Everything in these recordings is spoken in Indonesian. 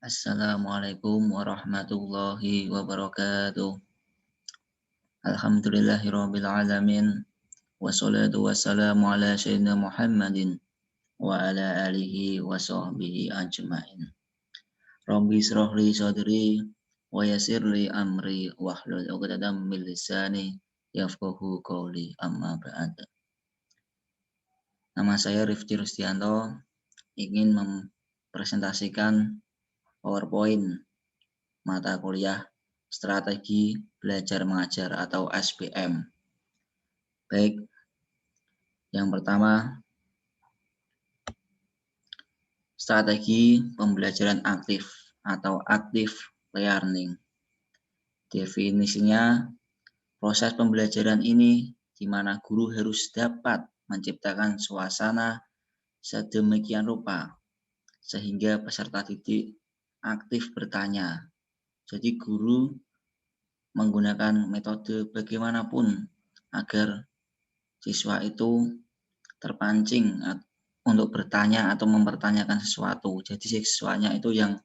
Assalamualaikum warahmatullahi wabarakatuh. Alhamdulillahirabbil alamin. Wassalatu wassalamu ala sayyidina Muhammadin wa ala alihi wa sahbihi ajmain. Rabbi israh li sadri wa yassir li amri wahlul 'uqdatam min lisani yafqahu qawli amma ba'd. Nama saya Rifki Rustianto, ingin mempresentasikan PowerPoint mata kuliah Strategi Belajar Mengajar atau SBM. Baik, yang pertama, strategi pembelajaran aktif atau active learning. Definisinya, proses pembelajaran ini di mana guru harus dapat menciptakan suasana sedemikian rupa sehingga peserta didik aktif bertanya. Jadi guru menggunakan metode bagaimanapun agar siswa itu terpancing untuk bertanya atau mempertanyakan sesuatu. Jadi siswanya itu yang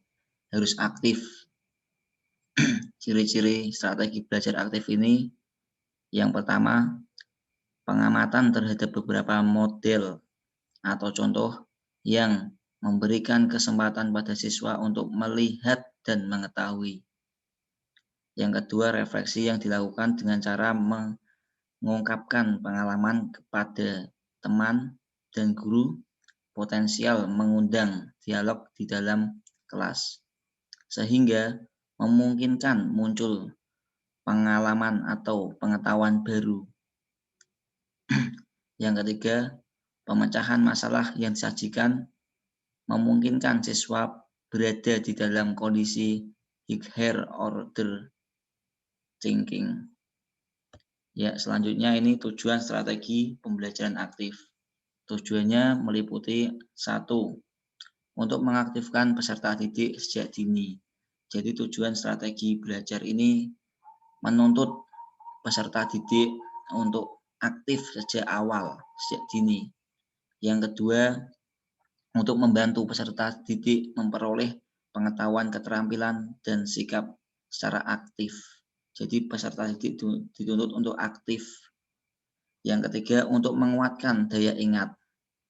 harus aktif. Ciri-ciri strategi belajar aktif ini, yang pertama, pengamatan terhadap beberapa model atau contoh yang memberikan kesempatan pada siswa untuk melihat dan mengetahui. Yang kedua, refleksi yang dilakukan dengan cara mengungkapkan pengalaman kepada teman dan guru, potensial mengundang dialog di dalam kelas, sehingga memungkinkan muncul pengalaman atau pengetahuan baru. Yang ketiga, pemecahan masalah yang disajikan memungkinkan siswa berada di dalam kondisi higher order thinking. Ya, selanjutnya ini tujuan strategi pembelajaran aktif. Tujuannya meliputi 1. Untuk mengaktifkan peserta didik sejak dini. Jadi tujuan strategi belajar ini menuntut peserta didik untuk aktif sejak awal, sejak dini. Yang kedua, untuk membantu peserta didik memperoleh pengetahuan, keterampilan, dan sikap secara aktif. Jadi peserta didik dituntut untuk aktif. Yang ketiga, untuk menguatkan daya ingat.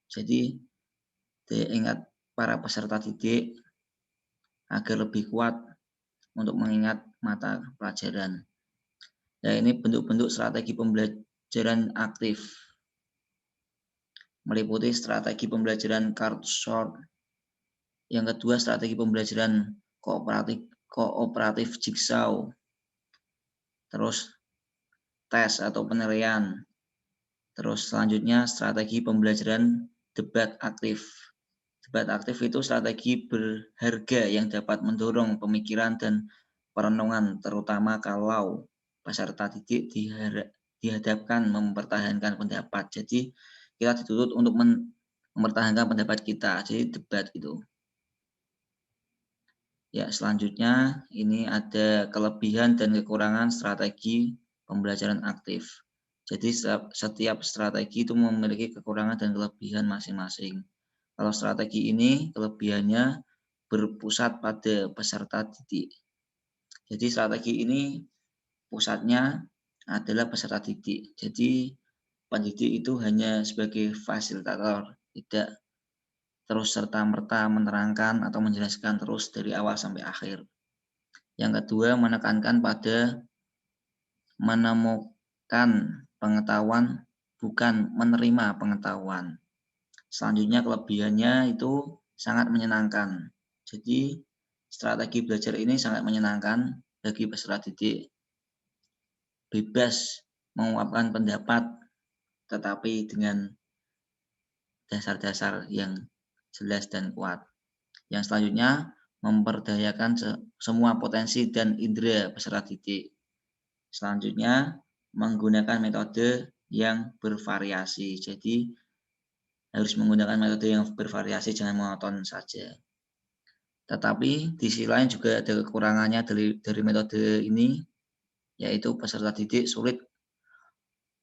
Jadi daya ingat para peserta didik agar lebih kuat untuk mengingat mata pelajaran. Ya, ini bentuk-bentuk strategi pembelajaran aktif. Meliputi strategi pembelajaran card short. Yang kedua, strategi pembelajaran kooperatif jigsaw. Terus tes atau penilaian. Terus selanjutnya strategi pembelajaran debat aktif. Debat aktif itu strategi berharga yang dapat mendorong pemikiran dan perenungan, terutama kalau peserta didik dihadapkan mempertahankan pendapat. Jadi kita dituntut untuk mempertahankan pendapat kita. Jadi debat itu. Ya, selanjutnya ini ada kelebihan dan kekurangan strategi pembelajaran aktif. Jadi setiap strategi itu memiliki kekurangan dan kelebihan masing-masing. Kalau strategi ini kelebihannya berpusat pada peserta didik. Jadi strategi ini pusatnya adalah peserta didik. Jadi pendidik itu hanya sebagai fasilitator, tidak terus serta-merta menerangkan atau menjelaskan terus dari awal sampai akhir. Yang kedua, menekankan pada menemukan pengetahuan, bukan menerima pengetahuan. Selanjutnya kelebihannya itu sangat menyenangkan. Jadi strategi belajar ini sangat menyenangkan bagi peserta didik. Bebas mengungkapkan pendapat, tetapi dengan dasar-dasar yang jelas dan kuat. Yang selanjutnya, memperdayakan semua potensi dan indera peserta didik. Selanjutnya, menggunakan metode yang bervariasi. Jadi, harus menggunakan metode yang bervariasi, jangan monoton saja. Tetapi, di sisi lain juga ada kekurangannya dari metode ini, yaitu peserta didik sulit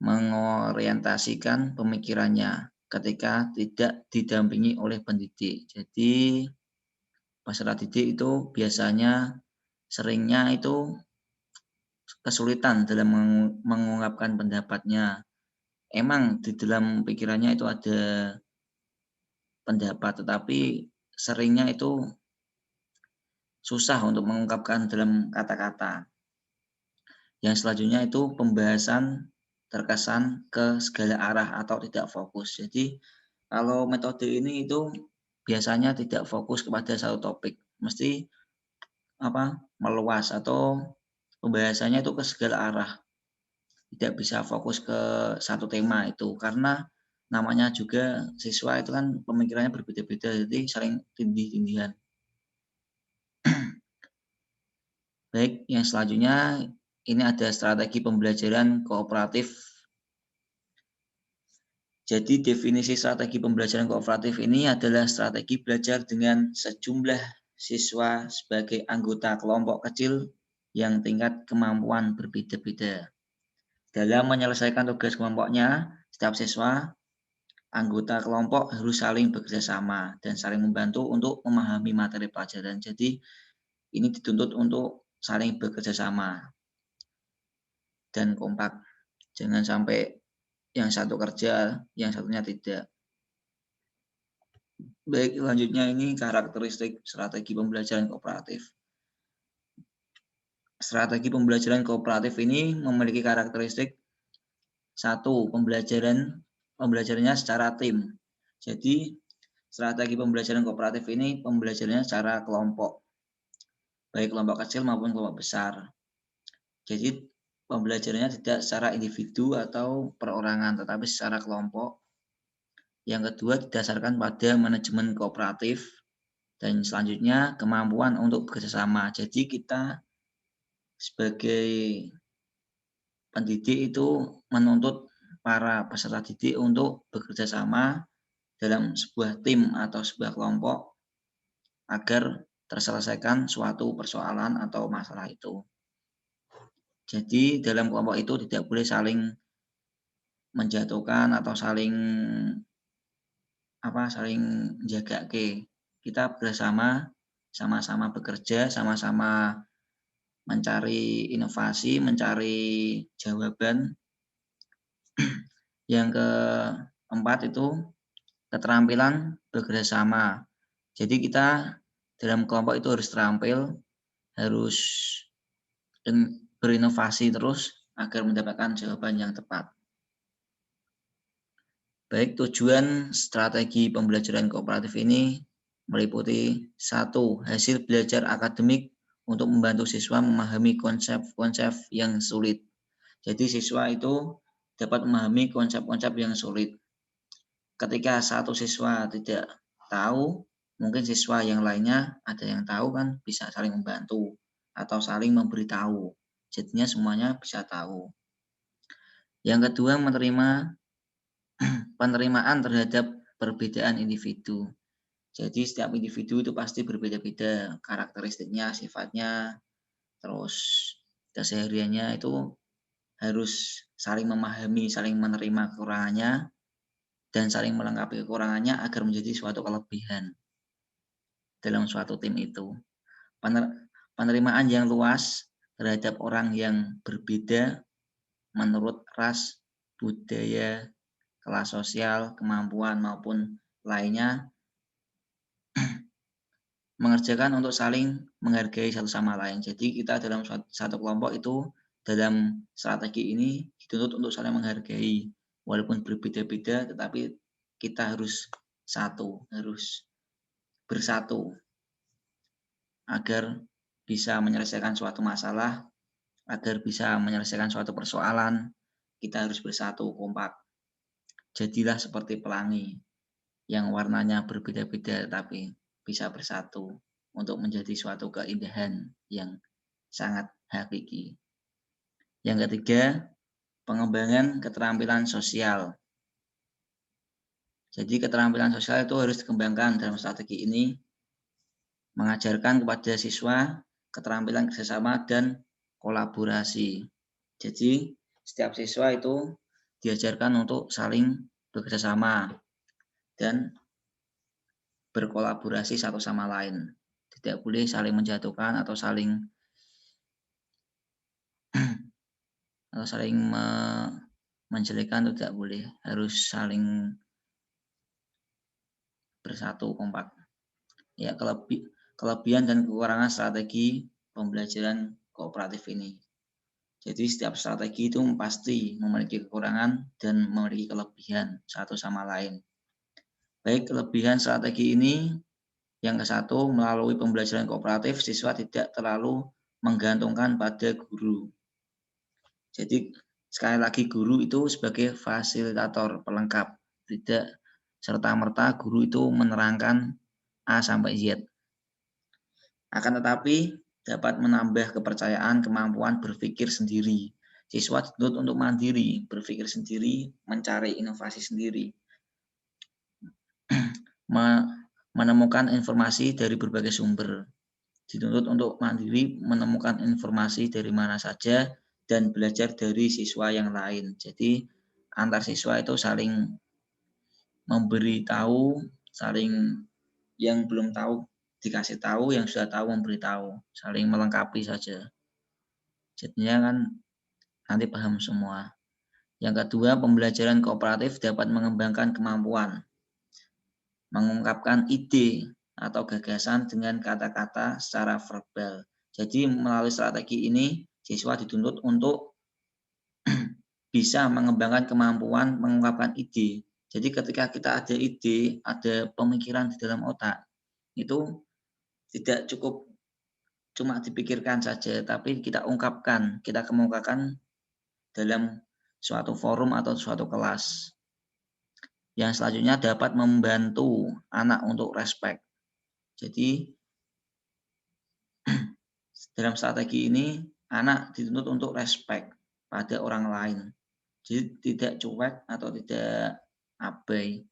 mengorientasikan pemikirannya ketika tidak didampingi oleh pendidik. Jadi, peserta didik itu biasanya seringnya itu kesulitan dalam mengungkapkan pendapatnya. Emang di dalam pikirannya itu ada pendapat, tetapi seringnya itu susah untuk mengungkapkan dalam kata-kata. Yang selanjutnya itu pembahasan terkesan ke segala arah atau tidak fokus. Jadi kalau metode ini itu biasanya tidak fokus kepada satu topik, mesti meluas atau pembahasannya itu ke segala arah. Tidak bisa fokus ke satu tema itu karena namanya juga siswa itu kan pemikirannya berbeda-beda, jadi saling tindih-tindihan. Baik, yang selanjutnya ini ada strategi pembelajaran kooperatif. Jadi definisi strategi pembelajaran kooperatif ini adalah strategi belajar dengan sejumlah siswa sebagai anggota kelompok kecil yang tingkat kemampuan berbeda-beda. Dalam menyelesaikan tugas kelompoknya, setiap siswa anggota kelompok harus saling bekerja sama dan saling membantu untuk memahami materi pelajaran. Jadi ini dituntut untuk saling bekerja sama dan kompak. Jangan sampai yang satu kerja, yang satunya tidak. Baik, selanjutnya ini karakteristik strategi pembelajaran kooperatif. Strategi pembelajaran kooperatif ini memiliki karakteristik satu, pembelajarannya secara tim. Jadi strategi pembelajaran kooperatif ini pembelajarannya secara kelompok, baik kelompok kecil maupun kelompok besar. Jadi pembelajarannya tidak secara individu atau perorangan, tetapi secara kelompok. Yang kedua didasarkan pada manajemen kooperatif. Dan selanjutnya kemampuan untuk bekerjasama. Jadi kita sebagai pendidik itu menuntut para peserta didik untuk bekerja sama dalam sebuah tim atau sebuah kelompok agar terselesaikan suatu persoalan atau masalah itu. Jadi dalam kelompok itu tidak boleh saling menjatuhkan atau saling jaga ke. Kita bersama, sama-sama bekerja, sama-sama mencari inovasi, mencari jawaban. Yang keempat itu keterampilan bekerja sama. Jadi kita dalam kelompok itu harus terampil, harus berinovasi terus agar mendapatkan jawaban yang tepat. Baik, tujuan strategi pembelajaran kooperatif ini meliputi 1. Hasil belajar akademik untuk membantu siswa memahami konsep-konsep yang sulit. Jadi siswa itu dapat memahami konsep-konsep yang sulit. Ketika satu siswa tidak tahu, mungkin siswa yang lainnya ada yang tahu kan bisa saling membantu atau saling memberitahu. Jadinya semuanya bisa tahu. Yang kedua, penerimaan terhadap perbedaan individu. Jadi setiap individu itu pasti berbeda-beda karakteristiknya, sifatnya, terus kesehariannya itu harus saling memahami, saling menerima kekurangannya, dan saling melengkapi kekurangannya agar menjadi suatu kelebihan dalam suatu tim itu. Penerimaan yang luas terhadap orang yang berbeda menurut ras, budaya, kelas sosial, kemampuan maupun lainnya mengerjakan untuk saling menghargai satu sama lain. Jadi kita dalam satu kelompok itu dalam strategi ini dituntut untuk saling menghargai. Walaupun berbeda-beda tetapi kita harus satu, harus bersatu agar bisa menyelesaikan suatu masalah, agar bisa menyelesaikan suatu persoalan, kita harus bersatu kompak. Jadilah seperti pelangi yang warnanya berbeda-beda tapi bisa bersatu untuk menjadi suatu keindahan yang sangat hakiki. Yang ketiga, pengembangan keterampilan sosial. Jadi keterampilan sosial itu harus dikembangkan dalam strategi ini, mengajarkan kepada siswa keterampilan kerjasama dan kolaborasi. Jadi setiap siswa itu diajarkan untuk saling bekerjasama dan berkolaborasi satu sama lain. tidak boleh saling menjatuhkan atau saling menjelekkan, itu tidak boleh, harus saling bersatu kompak. Ya, kelebihan dan kekurangan strategi pembelajaran kooperatif ini. Jadi setiap strategi itu pasti memiliki kekurangan dan memiliki kelebihan satu sama lain. Baik, kelebihan strategi ini yang ke satu, melalui pembelajaran kooperatif siswa tidak terlalu menggantungkan pada guru. Jadi sekali lagi guru itu sebagai fasilitator pelengkap, tidak serta-merta guru itu menerangkan A sampai Z. Akan tetapi dapat menambah kepercayaan, kemampuan berpikir sendiri. Siswa dituntut untuk mandiri, berpikir sendiri, mencari inovasi sendiri, menemukan informasi dari berbagai sumber. Dituntut untuk mandiri, menemukan informasi dari mana saja, dan belajar dari siswa yang lain. Jadi antar siswa itu saling memberitahu, saling yang belum tahu dikasih tahu, yang sudah tahu memberitahu, saling melengkapi saja. Jadinya kan nanti paham semua. Yang kedua, pembelajaran kooperatif dapat mengembangkan kemampuan mengungkapkan ide atau gagasan dengan kata-kata secara verbal. Jadi melalui strategi ini siswa dituntut untuk bisa mengembangkan kemampuan mengungkapkan ide. Jadi ketika kita ada ide, ada pemikiran di dalam otak, itu tidak cukup cuma dipikirkan saja, tapi kita ungkapkan, kita kemukakan dalam suatu forum atau suatu kelas. Yang selanjutnya dapat membantu anak untuk respect. Jadi dalam strategi ini anak dituntut untuk respect pada orang lain. Jadi tidak cuek atau tidak abai,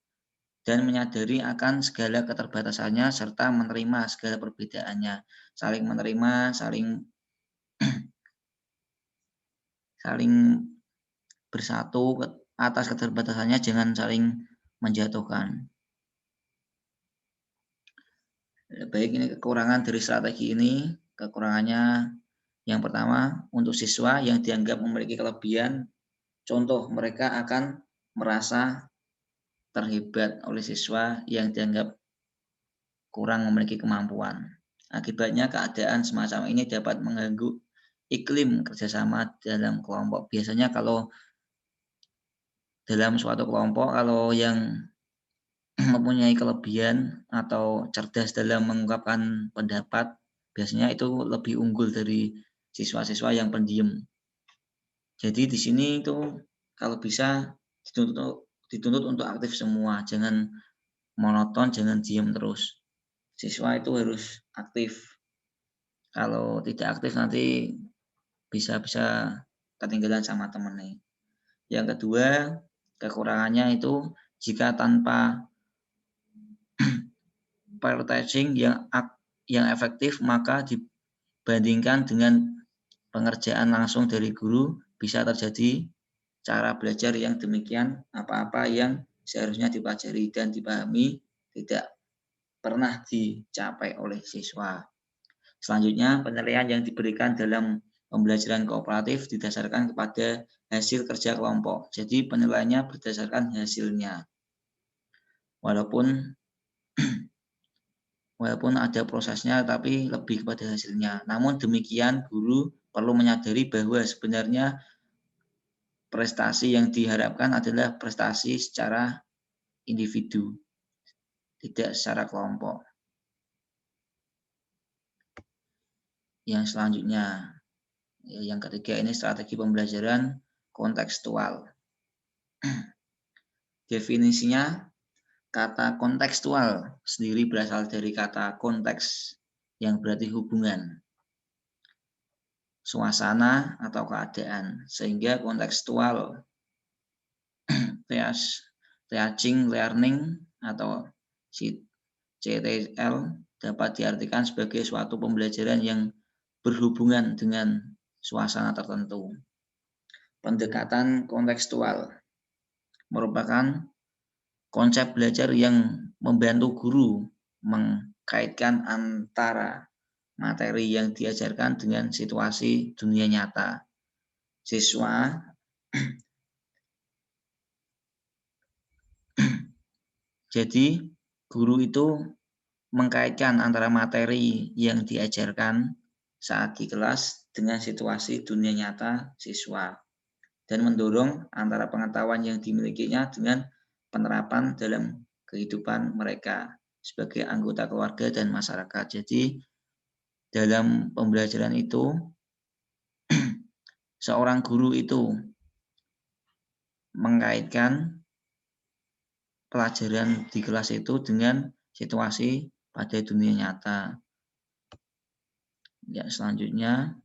dan menyadari akan segala keterbatasannya serta menerima segala perbedaannya. Saling menerima, saling bersatu atas keterbatasannya, jangan saling menjatuhkan. Baik, ini kekurangan dari strategi ini. Kekurangannya yang pertama, untuk siswa yang dianggap memiliki kelebihan, contoh mereka akan merasa terhebat oleh siswa yang dianggap kurang memiliki kemampuan. Akibatnya keadaan semacam ini dapat mengganggu iklim kerjasama dalam kelompok. Biasanya kalau dalam suatu kelompok, kalau yang mempunyai kelebihan atau cerdas dalam mengungkapkan pendapat, biasanya itu lebih unggul dari siswa-siswa yang pendiam. Jadi di sini itu kalau bisa dituntut untuk aktif semua, jangan monoton, jangan diam terus. Siswa itu harus aktif. Kalau tidak aktif nanti bisa ketinggalan sama temennya. Yang kedua, kekurangannya itu jika tanpa prioritizing yang efektif, maka dibandingkan dengan pengerjaan langsung dari guru, bisa terjadi cara belajar yang demikian, apa-apa yang seharusnya dipelajari dan dipahami tidak pernah dicapai oleh siswa. Selanjutnya, penilaian yang diberikan dalam pembelajaran kooperatif didasarkan kepada hasil kerja kelompok. Jadi penilaiannya berdasarkan hasilnya. Walaupun ada prosesnya, tapi lebih kepada hasilnya. Namun demikian, guru perlu menyadari bahwa sebenarnya prestasi yang diharapkan adalah prestasi secara individu, tidak secara kelompok. Yang selanjutnya, yang ketiga ini strategi pembelajaran kontekstual. Definisinya, kata kontekstual sendiri berasal dari kata konteks yang berarti hubungan, suasana atau keadaan, sehingga kontekstual teaching learning atau CTL dapat diartikan sebagai suatu pembelajaran yang berhubungan dengan suasana tertentu. Pendekatan kontekstual merupakan konsep belajar yang membantu guru kaitkan antara materi yang diajarkan dengan situasi dunia nyata. Siswa jadi guru itu mengkaitkan antara materi yang diajarkan saat di kelas dengan situasi dunia nyata siswa dan mendorong antara pengetahuan yang dimilikinya dengan penerapan dalam kehidupan mereka sebagai anggota keluarga dan masyarakat. Jadi dalam pembelajaran itu seorang guru itu mengkaitkan pelajaran di kelas itu dengan situasi pada dunia nyata. Ya, selanjutnya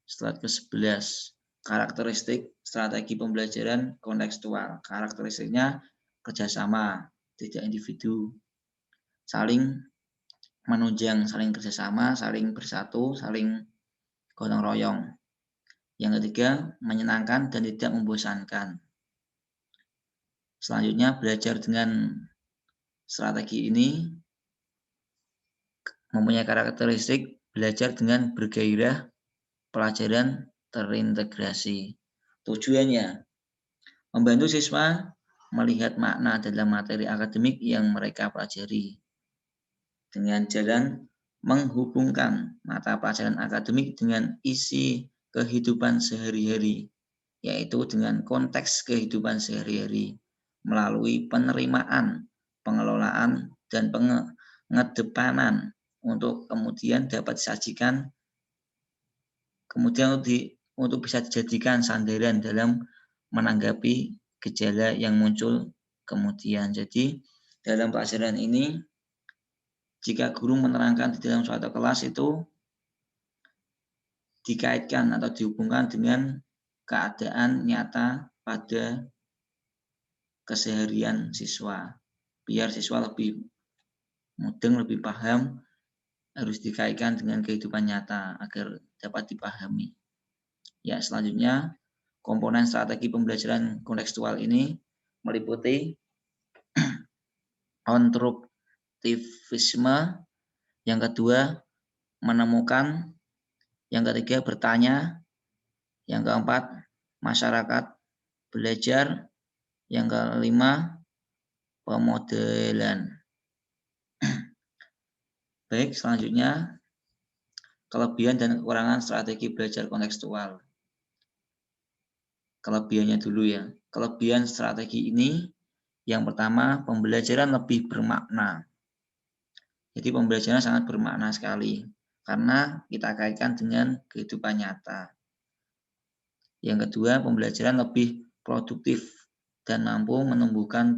slide ke-11. Karakteristik strategi pembelajaran kontekstual. Karakteristiknya kerjasama, tidak individu. Saling menunjang, saling kerjasama, saling bersatu, saling gotong royong. Yang ketiga, menyenangkan dan tidak membosankan. Selanjutnya, belajar dengan strategi ini mempunyai karakteristik belajar dengan bergairah, pelajaran terintegrasi. Tujuannya, membantu siswa melihat makna dalam materi akademik yang mereka pelajari dengan jalan menghubungkan mata pelajaran akademik dengan isi kehidupan sehari-hari, yaitu dengan konteks kehidupan sehari-hari melalui penerimaan, pengelolaan, dan pengedepanan untuk kemudian dapat disajikan kemudian untuk bisa dijadikan sandaran dalam menanggapi gejala yang muncul kemudian. Jadi dalam pelajaran ini jika guru menerangkan di dalam suatu kelas itu dikaitkan atau dihubungkan dengan keadaan nyata pada keseharian siswa. Biar siswa lebih mudeng, lebih paham, harus dikaitkan dengan kehidupan nyata agar dapat dipahami. Ya, selanjutnya komponen strategi pembelajaran kontekstual ini meliputi konstruktivisme, yang kedua menemukan, yang ketiga bertanya, yang keempat masyarakat belajar, yang kelima pemodelan. Baik, selanjutnya kelebihan dan kekurangan strategi belajar kontekstual. Kelebihannya dulu ya. Kelebihan strategi ini yang pertama, pembelajaran lebih bermakna. Jadi pembelajaran sangat bermakna sekali karena kita kaitkan dengan kehidupan nyata. Yang kedua, pembelajaran lebih produktif dan mampu menumbuhkan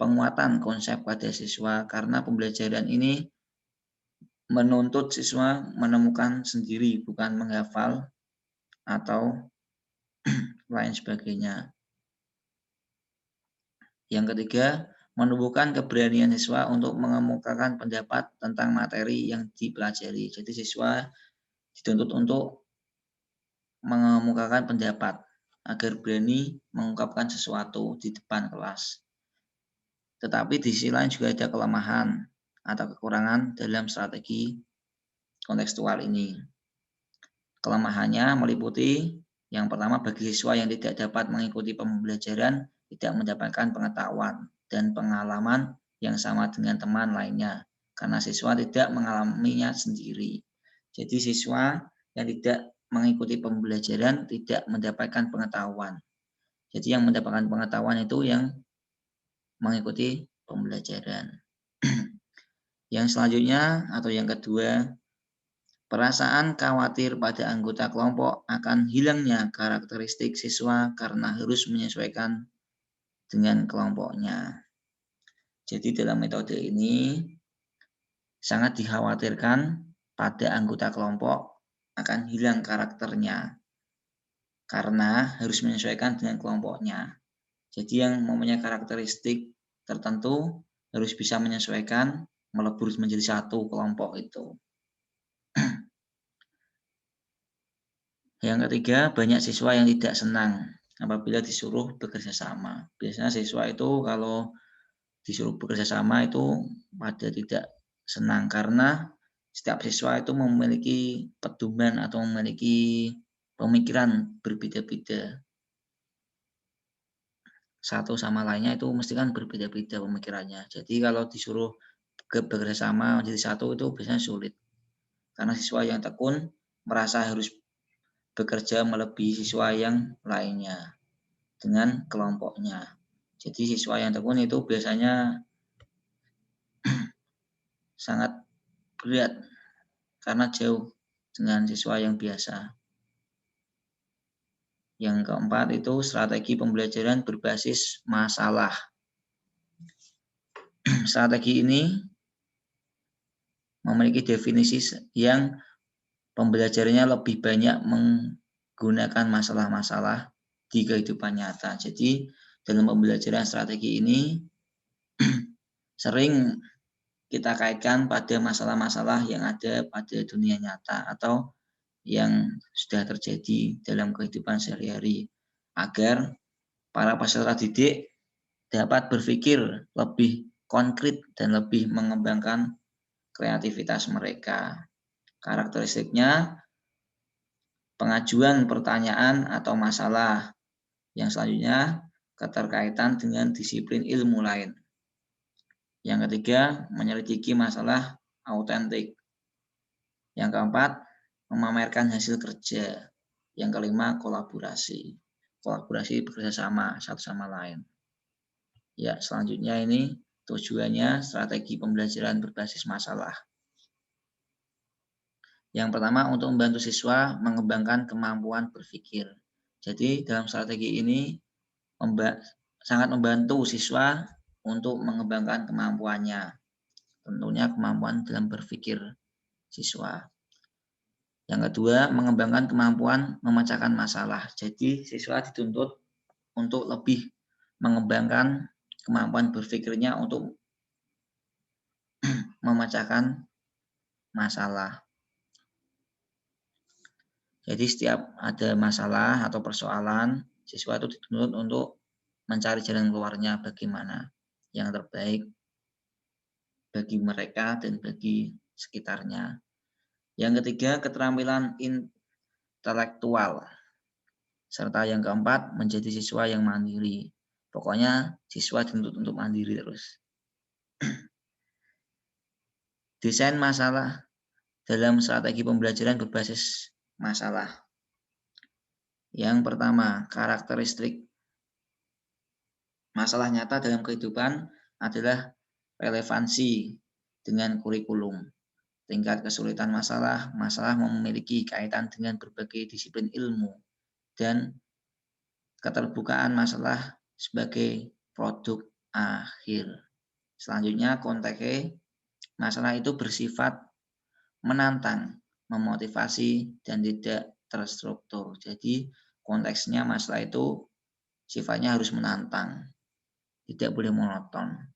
penguatan konsep pada siswa karena pembelajaran ini menuntut siswa menemukan sendiri, bukan menghafal atau lain sebagainya. Yang ketiga, menumbuhkan keberanian siswa untuk mengemukakan pendapat tentang materi yang dipelajari. Jadi siswa dituntut untuk mengemukakan pendapat agar berani mengungkapkan sesuatu di depan kelas. Tetapi di sisi lain juga ada kelemahan atau kekurangan dalam strategi kontekstual ini. Kelemahannya meliputi yang pertama, bagi siswa yang tidak dapat mengikuti pembelajaran, tidak mendapatkan pengetahuan dan pengalaman yang sama dengan teman lainnya, karena siswa tidak mengalaminya sendiri. Jadi siswa yang tidak mengikuti pembelajaran tidak mendapatkan pengetahuan. Jadi yang mendapatkan pengetahuan itu yang mengikuti pembelajaran. Yang selanjutnya atau yang kedua, perasaan khawatir pada anggota kelompok akan hilangnya karakteristik siswa karena harus menyesuaikan dengan kelompoknya. Jadi dalam metode ini sangat dikhawatirkan pada anggota kelompok akan hilang karakternya karena harus menyesuaikan dengan kelompoknya. Jadi yang mempunyai karakteristik tertentu harus bisa menyesuaikan, melebur menjadi satu kelompok itu. Yang ketiga, banyak siswa yang tidak senang apabila disuruh bekerja sama. Biasanya siswa itu kalau disuruh bekerja sama itu pada tidak senang karena setiap siswa itu memiliki pedoman atau memiliki pemikiran berbeda-beda. Satu sama lainnya itu mesti kan berbeda-beda pemikirannya. Jadi kalau disuruh bekerjasama menjadi satu itu biasanya sulit. Karena siswa yang tekun merasa harus bekerja melebihi siswa yang lainnya dengan kelompoknya. Jadi siswa yang tekun itu biasanya sangat berat karena jauh dengan siswa yang biasa. Yang keempat itu strategi pembelajaran berbasis masalah. Strategi ini memiliki definisi yang pembelajarannya lebih banyak menggunakan masalah-masalah di kehidupan nyata. Jadi dalam pembelajaran strategi ini sering kita kaitkan pada masalah-masalah yang ada pada dunia nyata atau yang sudah terjadi dalam kehidupan sehari-hari agar para peserta didik dapat berpikir lebih konkret dan lebih mengembangkan kreativitas mereka. Karakteristiknya pengajuan pertanyaan atau masalah. Yang selanjutnya keterkaitan dengan disiplin ilmu lain. Yang ketiga menyelidiki masalah autentik. Yang keempat memamerkan hasil kerja. Yang kelima kolaborasi. Kolaborasi bekerjasama satu sama lain. Ya, selanjutnya ini tujuannya strategi pembelajaran berbasis masalah. Yang pertama untuk membantu siswa mengembangkan kemampuan berpikir. Jadi dalam strategi ini sangat membantu siswa untuk mengembangkan kemampuannya. Tentunya kemampuan dalam berpikir siswa. Yang kedua, mengembangkan kemampuan memecahkan masalah. Jadi siswa dituntut untuk lebih mengembangkan kemampuan berpikirnya untuk memecahkan masalah. Jadi setiap ada masalah atau persoalan, siswa itu dituntut untuk mencari jalan keluarnya bagaimana yang terbaik bagi mereka dan bagi sekitarnya. Yang ketiga, keterampilan intelektual. Serta yang keempat, menjadi siswa yang mandiri. Pokoknya siswa dituntut untuk mandiri terus. Desain masalah dalam strategi pembelajaran berbasis masalah. Yang pertama, karakteristik. Masalah nyata dalam kehidupan adalah relevansi dengan kurikulum. Tingkat kesulitan masalah memiliki kaitan dengan berbagai disiplin ilmu dan keterbukaan masalah sebagai produk akhir. Selanjutnya konteksnya, masalah itu bersifat menantang, memotivasi, dan tidak terstruktur. Jadi konteksnya masalah itu sifatnya harus menantang, tidak boleh monoton,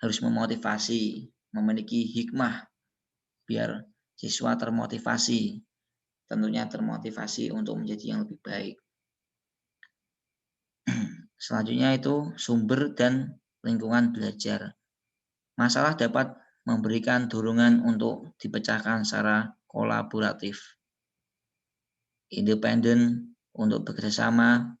harus memotivasi, memiliki hikmah, biar siswa termotivasi, tentunya termotivasi untuk menjadi yang lebih baik. Selanjutnya itu sumber dan lingkungan belajar. Masalah dapat memberikan dorongan untuk dipecahkan secara kolaboratif, independen untuk bekerjasama,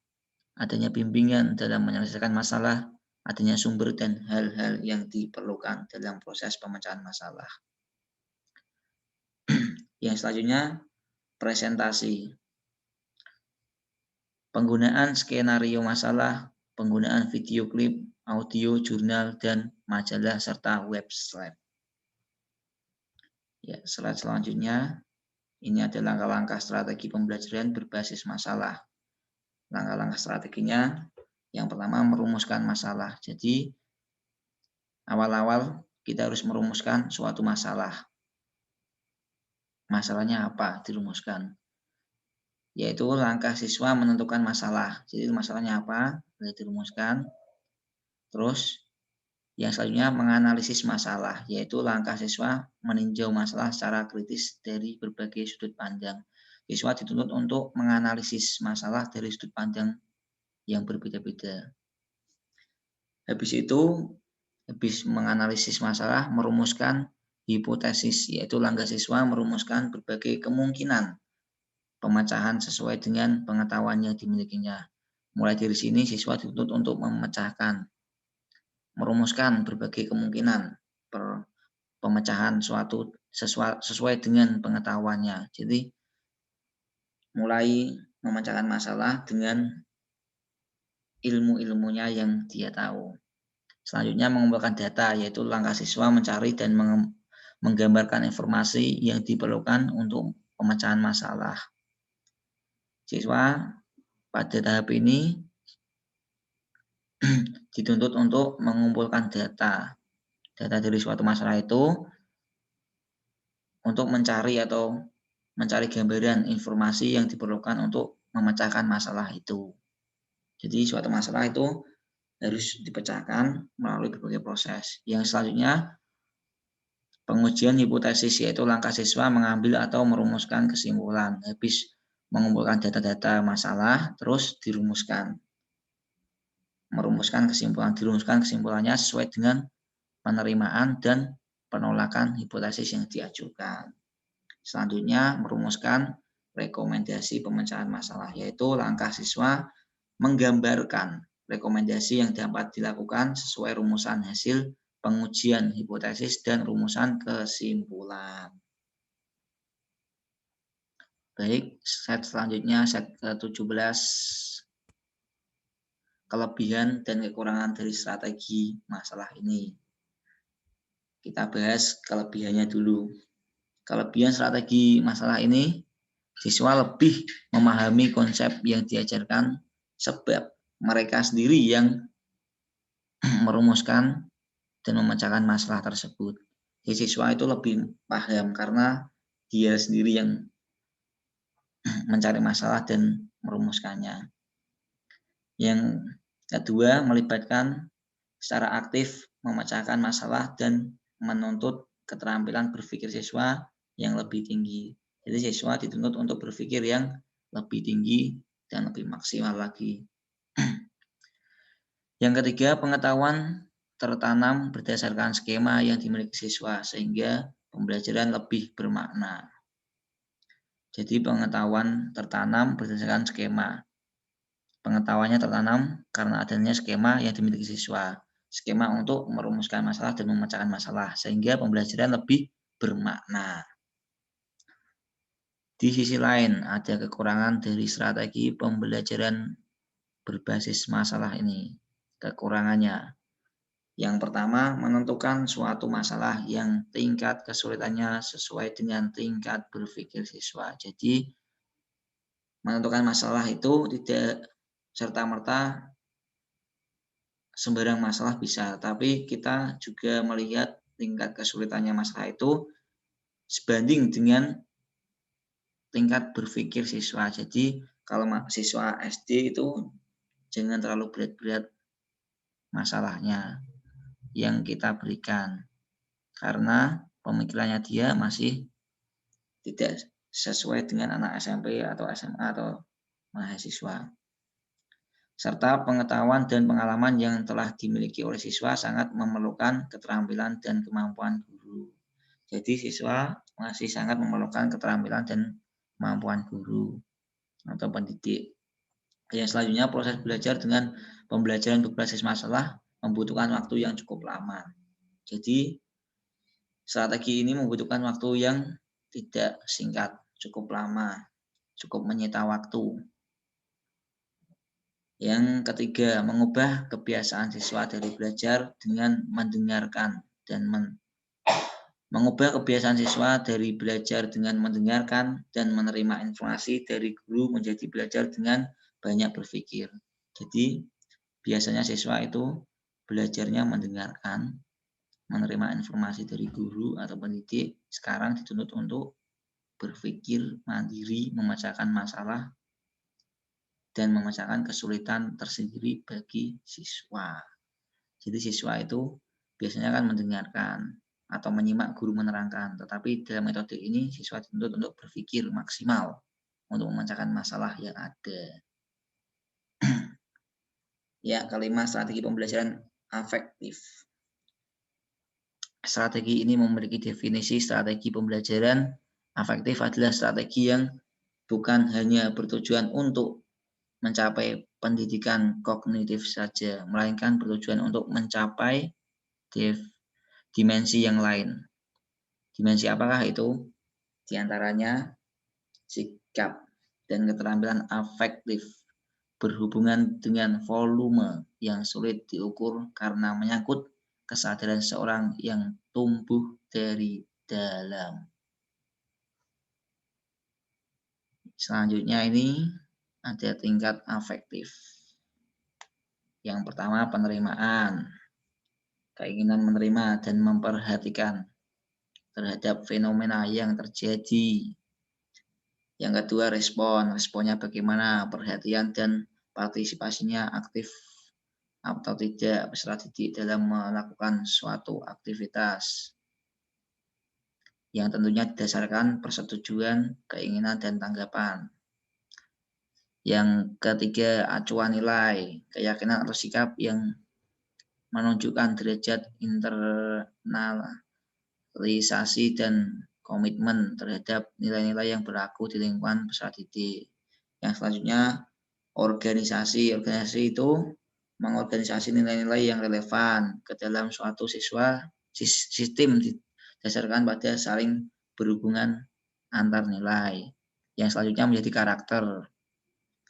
adanya bimbingan dalam menyelesaikan masalah, adanya sumber dan hal-hal yang diperlukan dalam proses pemecahan masalah. Yang selanjutnya, presentasi. Penggunaan skenario masalah, penggunaan video klip, audio, jurnal, dan majalah, serta web slide. Ya, slide selanjutnya, ini adalah langkah-langkah strategi pembelajaran berbasis masalah. Langkah-langkah strateginya, yang pertama merumuskan masalah. Jadi, awal-awal kita harus merumuskan suatu masalah. Masalahnya apa? Dirumuskan. Yaitu langkah siswa menentukan masalah. Jadi masalahnya apa? Dirumuskan. Terus yang selanjutnya menganalisis masalah, yaitu langkah siswa meninjau masalah secara kritis dari berbagai sudut pandang. Siswa dituntut untuk menganalisis masalah dari sudut pandang yang berbeda-beda. Habis itu, habis menganalisis masalah, merumuskan hipotesis, yaitu langkah siswa merumuskan berbagai kemungkinan pemecahan sesuai dengan pengetahuan yang dimilikinya. Mulai dari sini siswa dituntut untuk merumuskan berbagai kemungkinan pemecahan suatu sesuai dengan pengetahuannya. Jadi mulai memecahkan masalah dengan ilmu-ilmunya yang dia tahu. Selanjutnya mengumpulkan data, yaitu langkah siswa mencari dan menggambarkan informasi yang diperlukan untuk pemecahan masalah. Siswa pada tahap ini dituntut untuk mengumpulkan data dari suatu masalah itu untuk mencari gambaran informasi yang diperlukan untuk memecahkan masalah itu. Jadi suatu masalah itu harus dipecahkan melalui berbagai proses. Yang selanjutnya pengujian hipotesis, yaitu langkah siswa mengambil atau merumuskan kesimpulan. Habis mengumpulkan data-data masalah, terus merumuskan kesimpulannya sesuai dengan penerimaan dan penolakan hipotesis yang diajukan. Selanjutnya merumuskan rekomendasi pemecahan masalah, yaitu langkah siswa menggambarkan rekomendasi yang dapat dilakukan sesuai rumusan hasil pengujian hipotesis dan rumusan kesimpulan. Baik, set selanjutnya set ke-17. Kelebihan dan kekurangan dari strategi masalah ini. Kita bahas kelebihannya dulu. Kelebihan strategi masalah ini, siswa lebih memahami konsep yang diajarkan sebab mereka sendiri yang merumuskan dan memecahkan masalah tersebut. Jadi siswa itu lebih paham karena dia sendiri yang mencari masalah dan merumuskannya. Yang kedua, melibatkan secara aktif memecahkan masalah dan menuntut keterampilan berpikir siswa yang lebih tinggi. Jadi siswa dituntut untuk berpikir yang lebih tinggi dan lebih maksimal lagi. Yang ketiga, pengetahuan tertanam berdasarkan skema yang dimiliki siswa sehingga pembelajaran lebih bermakna. Jadi pengetahuan tertanam berdasarkan skema. Pengetahuannya tertanam karena adanya skema yang dimiliki siswa. Skema untuk merumuskan masalah dan memecahkan masalah sehingga pembelajaran lebih bermakna. Di sisi lain, ada kekurangan dari strategi pembelajaran berbasis masalah ini. Kekurangannya, yang pertama, menentukan suatu masalah yang tingkat kesulitannya sesuai dengan tingkat berpikir siswa. Jadi, menentukan masalah itu tidak serta-merta sembarang masalah bisa, tapi kita juga melihat tingkat kesulitannya masalah itu sebanding dengan tingkat berpikir siswa. Jadi kalau siswa SD itu jangan terlalu berat-berat masalahnya yang kita berikan, karena pemikirannya dia masih tidak sesuai dengan anak SMP atau SMA atau mahasiswa. Serta pengetahuan dan pengalaman yang telah dimiliki oleh siswa sangat memerlukan keterampilan dan kemampuan guru. Jadi siswa masih sangat memerlukan keterampilan dan kemampuan guru atau pendidik. Yang selanjutnya, proses belajar dengan pembelajaran berbasis masalah membutuhkan waktu yang cukup lama. Jadi strategi ini membutuhkan waktu yang tidak singkat, cukup lama, cukup menyita waktu. Yang ketiga, mengubah kebiasaan siswa dari belajar dengan mendengarkan dan mengubah kebiasaan siswa dari belajar dengan mendengarkan dan menerima informasi dari guru menjadi belajar dengan banyak berpikir. Jadi, biasanya siswa itu belajarnya mendengarkan, menerima informasi dari guru atau pendidik, sekarang dituntut untuk berpikir mandiri, memecahkan masalah, dan memecahkan kesulitan tersendiri bagi siswa. Jadi siswa itu biasanya kan mendengarkan atau menyimak guru menerangkan, tetapi dalam metode ini siswa dituntut untuk berpikir maksimal untuk memecahkan masalah yang ada. Ya, kelima, strategi pembelajaran afektif. strategi ini memiliki definisi strategi pembelajaran afektif adalah strategi yang bukan hanya bertujuan untuk mencapai pendidikan kognitif saja, melainkan bertujuan untuk mencapai dimensi yang lain. Dimensi apakah itu? Di antaranya sikap dan keterampilan afektif berhubungan dengan volume yang sulit diukur karena menyangkut kesadaran seorang yang tumbuh dari dalam. Selanjutnya ini ada tingkat afektif. Yang pertama penerimaan, keinginan menerima dan memperhatikan terhadap fenomena yang terjadi. Yang kedua responnya bagaimana, perhatian dan partisipasinya aktif atau tidak, peserta didik dalam melakukan suatu aktivitas yang tentunya didasarkan persetujuan, keinginan, dan tanggapan. Yang ketiga, acuan nilai, keyakinan atau sikap yang menunjukkan derajat internalisasi dan komitmen terhadap nilai-nilai yang berlaku di lingkungan peserta didik. Yang selanjutnya, organisasi itu mengorganisasi nilai-nilai yang relevan ke dalam suatu sistem didasarkan pada saling berhubungan antar nilai. Yang selanjutnya menjadi karakter,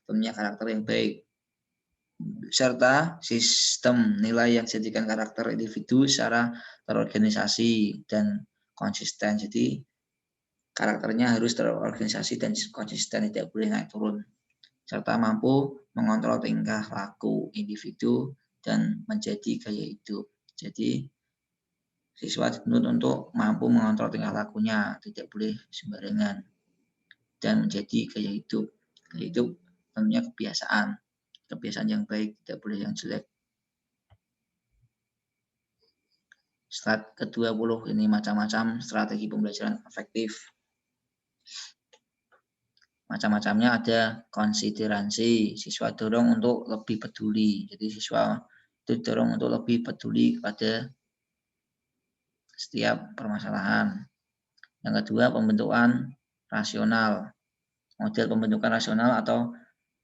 tentunya karakter yang baik, serta sistem nilai yang dijadikan karakter individu secara terorganisasi dan konsisten. Jadi karakternya harus terorganisasi dan konsisten, tidak boleh naik turun, serta mampu mengontrol tingkah laku individu dan menjadi gaya hidup. Jadi siswa dituntut untuk mampu mengontrol tingkah lakunya, tidak boleh sembarangan, dan menjadi gaya hidup. Gaya hidup tentunya kebiasaan yang baik, tidak boleh yang jelek. Slide ke-20 ini macam-macam strategi pembelajaran afektif. Macam-macamnya ada konsideransi, siswa dorong untuk lebih peduli. Jadi siswa itu dorong untuk lebih peduli kepada setiap permasalahan. Yang kedua, pembentukan rasional. Model pembentukan rasional atau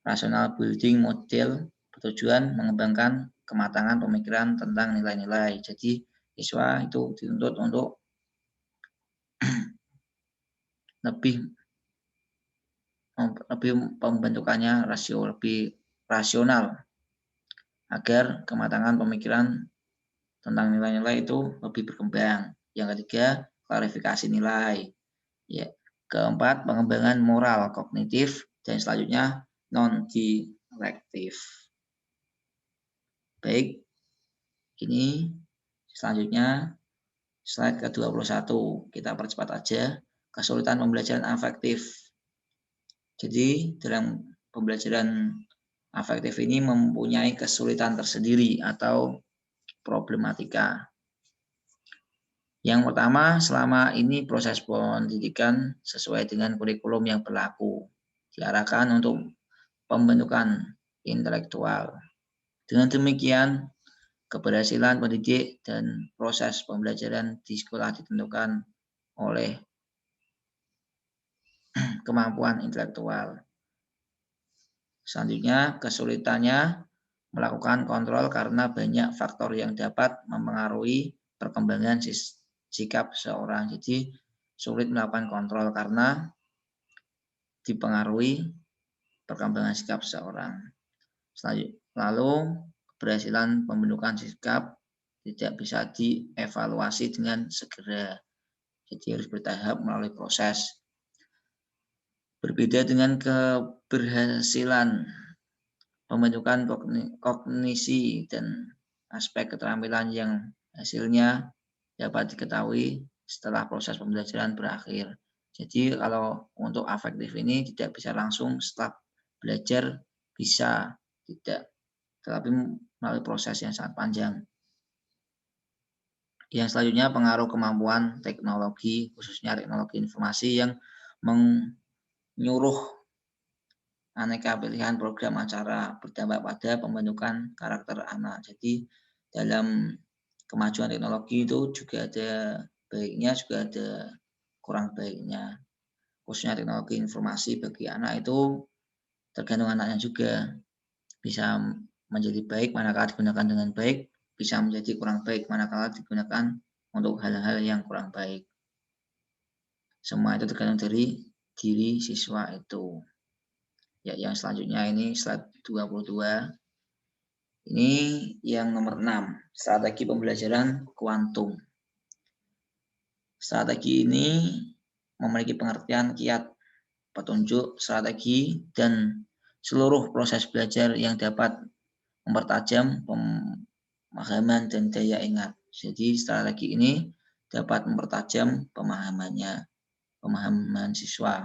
rational building model bertujuan mengembangkan kematangan pemikiran tentang nilai-nilai. Jadi siswa itu dituntut untuk lebih pembentukannya lebih rasional agar kematangan pemikiran tentang nilai-nilai itu lebih berkembang. Yang ketiga, klarifikasi nilai. Ya. Keempat, pengembangan moral kognitif, dan selanjutnya non-direktif. Baik, ini selanjutnya slide ke-21. Kita percepat aja. Kesulitan pembelajaran afektif. Jadi dalam pembelajaran afektif ini mempunyai kesulitan tersendiri atau problematika. Yang pertama, selama ini proses pendidikan sesuai dengan kurikulum yang berlaku, diarahkan untuk pembentukan intelektual. Dengan demikian, keberhasilan pendidik dan proses pembelajaran di sekolah ditentukan oleh kemampuan intelektual. Selanjutnya, kesulitannya melakukan kontrol karena banyak faktor yang dapat mempengaruhi perkembangan sikap seorang. Jadi, sulit melakukan kontrol karena dipengaruhi perkembangan sikap seorang. Lalu, keberhasilan pembentukan sikap tidak bisa dievaluasi dengan segera. Jadi harus bertahap melalui proses. Berbeda dengan keberhasilan pembentukan kognisi dan aspek keterampilan yang hasilnya dapat diketahui setelah proses pembelajaran berakhir. Jadi kalau untuk afektif ini tidak bisa langsung setelah belajar, bisa tidak, tetapi melalui proses yang sangat panjang. Yang selanjutnya pengaruh kemampuan teknologi, khususnya teknologi informasi yang menyuruh aneka pilihan program acara berdampak pada pembentukan karakter anak. Jadi dalam kemajuan teknologi itu juga ada baiknya, juga ada kurang baiknya. Khususnya teknologi informasi bagi anak itu tergantung anaknya juga. Bisa menjadi baik manakala digunakan dengan baik, bisa menjadi kurang baik manakala digunakan untuk hal-hal yang kurang baik. Semua itu tergantung dari diri siswa itu. Ya, yang selanjutnya ini slide 22. Ini yang nomor 6, strategi pembelajaran kuantum. Strategi ini memiliki pengertian kiat, petunjuk, strategi, dan seluruh proses belajar yang dapat mempertajam pemahaman dan daya ingat. Jadi strategi ini dapat mempertajam pemahaman siswa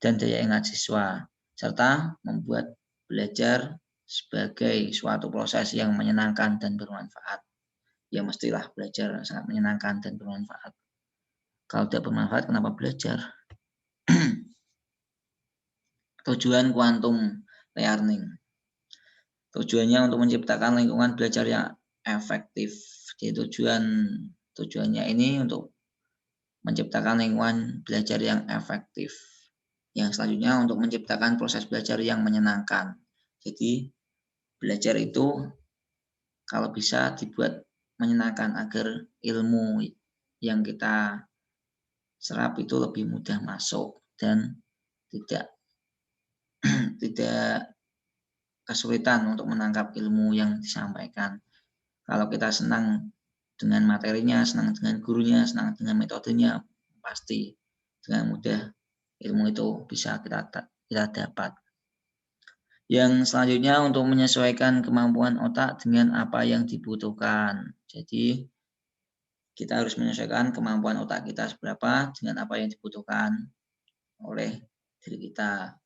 dan daya ingat siswa, serta membuat belajar sebagai suatu proses yang menyenangkan dan bermanfaat. Ya mestilah belajar sangat menyenangkan dan bermanfaat. Kalau tidak bermanfaat, kenapa belajar? Tujuan quantum learning. Tujuannya untuk menciptakan lingkungan belajar yang efektif. Jadi tujuannya ini untuk menciptakan lingkungan belajar yang efektif. Yang selanjutnya untuk menciptakan proses belajar yang menyenangkan. Jadi belajar itu kalau bisa dibuat menyenangkan agar ilmu yang kita serap itu lebih mudah masuk dan tidak kesulitan untuk menangkap ilmu yang disampaikan. Kalau kita senang dengan materinya, senang dengan gurunya, senang dengan metodenya, pasti dengan mudah ilmu itu bisa kita dapat. Yang selanjutnya untuk menyesuaikan kemampuan otak dengan apa yang dibutuhkan. Jadi kita harus menyesuaikan kemampuan otak kita seberapa dengan apa yang dibutuhkan oleh diri kita.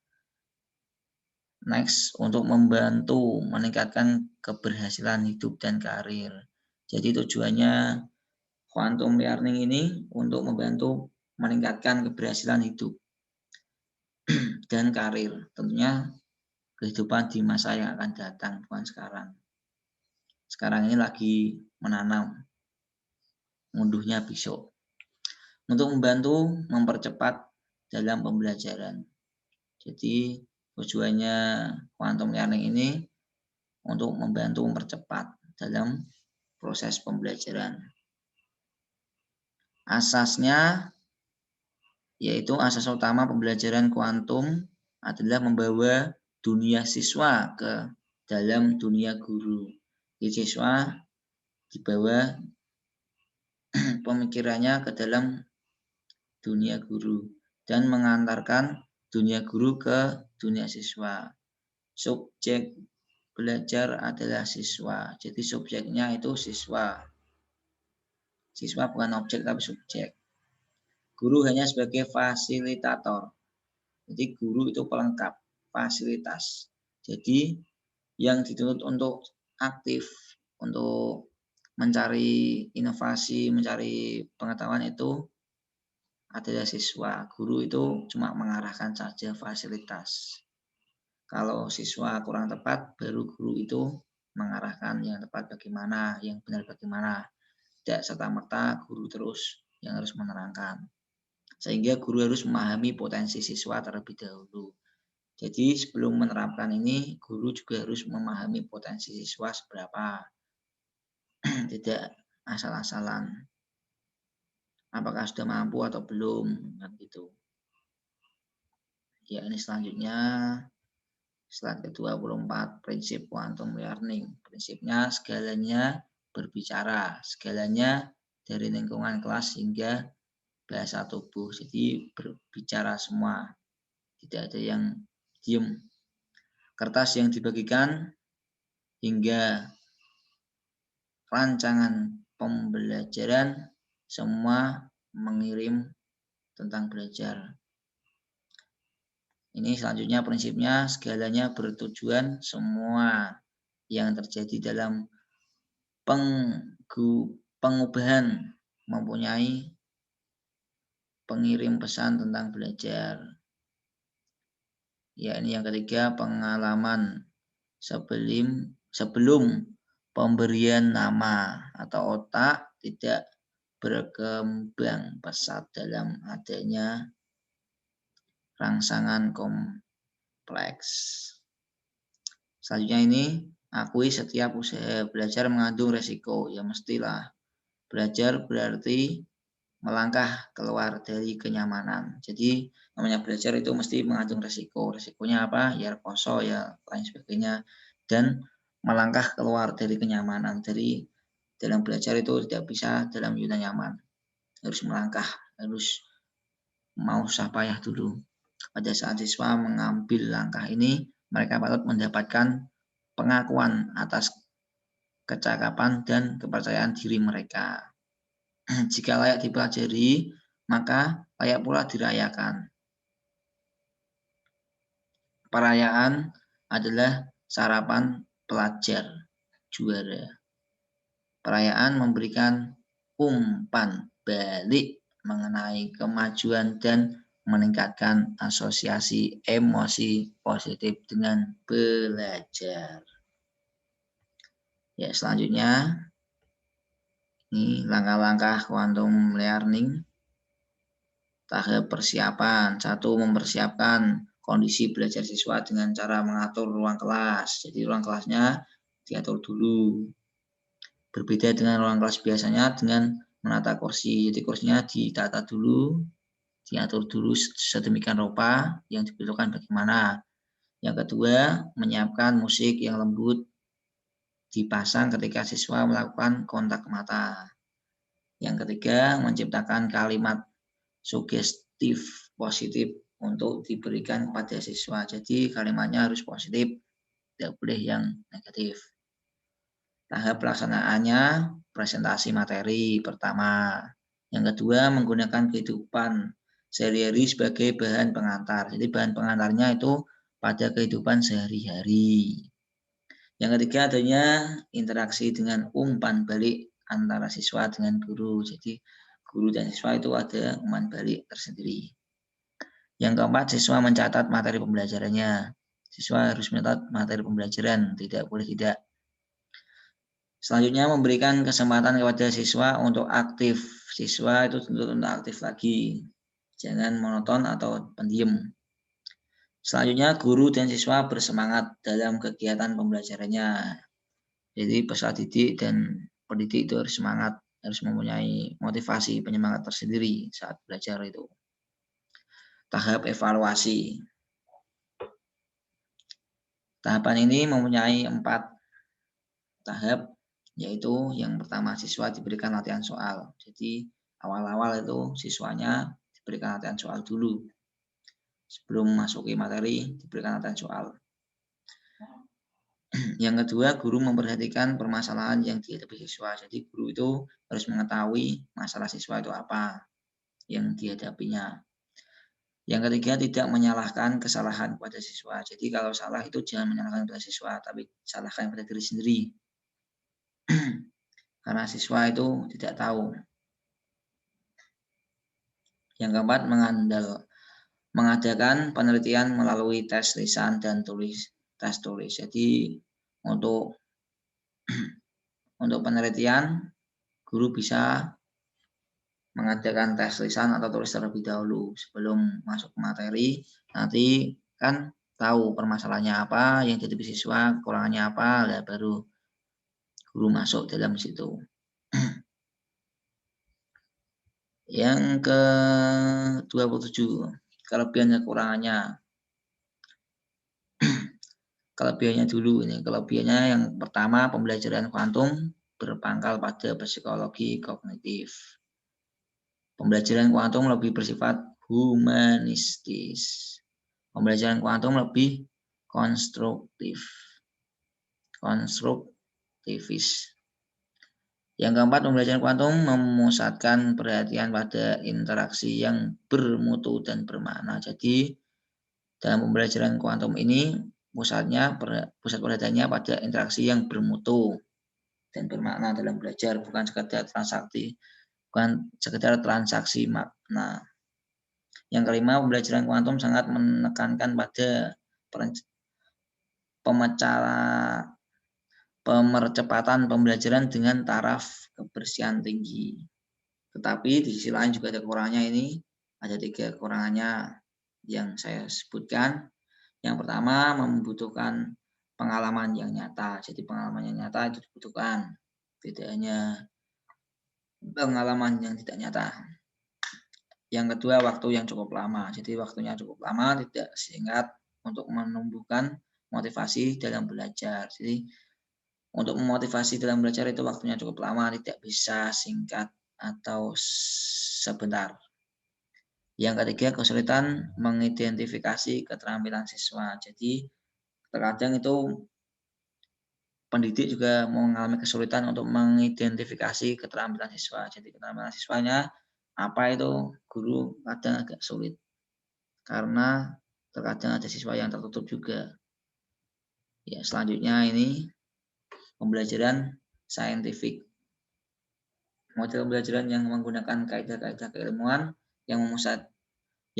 Next, untuk membantu meningkatkan keberhasilan hidup dan karir. Jadi tujuannya quantum learning ini untuk membantu meningkatkan keberhasilan hidup dan karir. Tentunya kehidupan di masa yang akan datang, bukan sekarang. Sekarang ini lagi menanam, ngunduhnya besok. Untuk membantu mempercepat dalam pembelajaran. Jadi tujuannya quantum learning ini untuk membantu mempercepat dalam proses pembelajaran. Asasnya yaitu asas utama pembelajaran kuantum adalah membawa dunia siswa ke dalam dunia guru. Jadi siswa dibawa pemikirannya ke dalam dunia guru dan mengantarkan dunia guru ke dunia siswa. Subjek belajar adalah siswa. Jadi subjeknya itu siswa. Siswa bukan objek tapi subjek. Guru hanya sebagai fasilitator. Jadi guru itu pelengkap, fasilitas. Jadi yang dituntut untuk aktif, untuk mencari inovasi, mencari pengetahuan itu adalah siswa. Guru itu cuma mengarahkan saja, fasilitas. Kalau siswa kurang tepat, baru guru itu mengarahkan yang tepat bagaimana, yang benar bagaimana. Tidak serta-merta guru terus yang harus menerangkan. Sehingga guru harus memahami potensi siswa terlebih dahulu. Jadi sebelum menerapkan ini, guru juga harus memahami potensi siswa seberapa. Tidak asal-asalan. Apakah sudah mampu atau belum, gitu. Ya, ini selanjutnya slide ke-24, prinsip quantum learning. Prinsipnya segalanya berbicara, segalanya dari lingkungan kelas hingga bahasa tubuh. Jadi berbicara semua, tidak ada yang diem. Kertas yang dibagikan hingga rancangan pembelajaran semua mengirim tentang belajar. Ini selanjutnya prinsipnya segalanya bertujuan, semua yang terjadi dalam pengubahan mempunyai pengirim pesan tentang belajar. Ya, ini yang ketiga, pengalaman sebelum pemberian nama atau otak tidak berkembang pesat dalam adanya rangsangan kompleks. Selanjutnya ini, akui setiap usaha belajar mengandung resiko. Ya mestilah. Belajar berarti melangkah keluar dari kenyamanan. Jadi namanya belajar itu mesti mengandung resiko. Resikonya apa? Ya kosong, ya lain sebagainya. Dan melangkah keluar dari kenyamanan. Dari dalam belajar itu tidak bisa dalam zona nyaman. Harus melangkah, harus mau susah payah dulu. Pada saat siswa mengambil langkah ini, mereka patut mendapatkan pengakuan atas kecakapan dan kepercayaan diri mereka. Jika layak dipelajari, maka layak pula dirayakan. Perayaan adalah sarapan pelajar juara. Perayaan memberikan umpan balik mengenai kemajuan dan meningkatkan asosiasi emosi positif dengan belajar. Ya, selanjutnya ini langkah-langkah quantum learning. Tahap persiapan. 1. Mempersiapkan kondisi belajar siswa dengan cara mengatur ruang kelas. Jadi ruang kelasnya diatur dulu. Berbeda dengan ruang kelas biasanya dengan menata kursi. Jadi kursinya ditata dulu, diatur dulu sedemikian rupa yang dibutuhkan bagaimana. Yang kedua, menyiapkan musik yang lembut dipasang ketika siswa melakukan kontak mata. Yang ketiga, menciptakan kalimat sugestif positif untuk diberikan kepada siswa. Jadi kalimatnya harus positif, tidak boleh yang negatif. Tahap pelaksanaannya presentasi materi pertama. Yang kedua, menggunakan kehidupan sehari-hari sebagai bahan pengantar. Jadi bahan pengantarnya itu pada kehidupan sehari-hari. Yang ketiga, adanya interaksi dengan umpan balik antara siswa dengan guru. Jadi guru dan siswa itu ada umpan balik tersendiri. Yang keempat, siswa mencatat materi pembelajarannya. Siswa harus mencatat materi pembelajaran, tidak boleh tidak. Selanjutnya, memberikan kesempatan kepada siswa untuk aktif. Siswa itu tentu untuk aktif lagi. Jangan monoton atau pendiam. Selanjutnya, guru dan siswa bersemangat dalam kegiatan pembelajarannya. Jadi peserta didik dan pendidik itu harus semangat, harus mempunyai motivasi, penyemangat tersendiri saat belajar itu. Tahap evaluasi. Tahapan ini mempunyai 4 tahap, yaitu yang pertama siswa diberikan latihan soal. Jadi awal-awal itu siswanya diberikan latihan soal dulu. Sebelum masuki materi diberikan latihan soal. Yang kedua, guru memperhatikan permasalahan yang dihadapi siswa. Jadi guru itu harus mengetahui masalah siswa itu apa yang dihadapinya. Yang ketiga, tidak menyalahkan kesalahan pada siswa. Jadi kalau salah itu jangan menyalahkan pada siswa, tapi salahkan pada diri sendiri. Karena siswa itu tidak tahu. Yang keempat, mengadakan penelitian melalui tes lisan dan tes tulis. Jadi untuk penelitian, guru bisa mengadakan tes lisan atau tulis terlebih dahulu sebelum masuk ke materi. Nanti kan tahu permasalahannya apa, yang dihadapi siswa, kekurangannya apa, lah baru guru masuk dalam situ. Yang ke-27, kelebihan kekurangannya. Kelebihannya dulu ini. Kelebihannya yang pertama, pembelajaran kuantum berpangkal pada psikologi kognitif. Pembelajaran kuantum lebih bersifat humanistis. Pembelajaran kuantum lebih konstruktivis. Yang keempat, pembelajaran kuantum memusatkan perhatian pada interaksi yang bermutu dan bermakna. Jadi dalam pembelajaran kuantum ini pusat perhatiannya pada interaksi yang bermutu dan bermakna dalam belajar, bukan sekedar transaksi makna. Yang kelima, pembelajaran kuantum sangat pemercepatan pembelajaran dengan taraf kebersihan tinggi. Tetapi di sisi lain juga ada kekurangannya ini. Ada 3 kekurangannya yang saya sebutkan. Yang pertama, membutuhkan pengalaman yang nyata. Jadi pengalaman yang nyata itu dibutuhkan. Tidak hanya pengalaman yang tidak nyata. Yang kedua, waktu yang cukup lama. Jadi waktunya cukup lama, tidak singkat untuk menumbuhkan motivasi dalam belajar. Jadi untuk memotivasi dalam belajar itu waktunya cukup lama, tidak bisa singkat atau sebentar. Yang ketiga, kesulitan mengidentifikasi keterampilan siswa. Jadi terkadang itu pendidik juga mengalami kesulitan untuk mengidentifikasi keterampilan siswa. Jadi keterampilan siswanya apa itu guru kadang agak sulit. Karena terkadang ada siswa yang tertutup juga. Ya, selanjutnya ini pembelajaran saintifik. Model pembelajaran yang menggunakan kaidah-kaidah keilmuan yang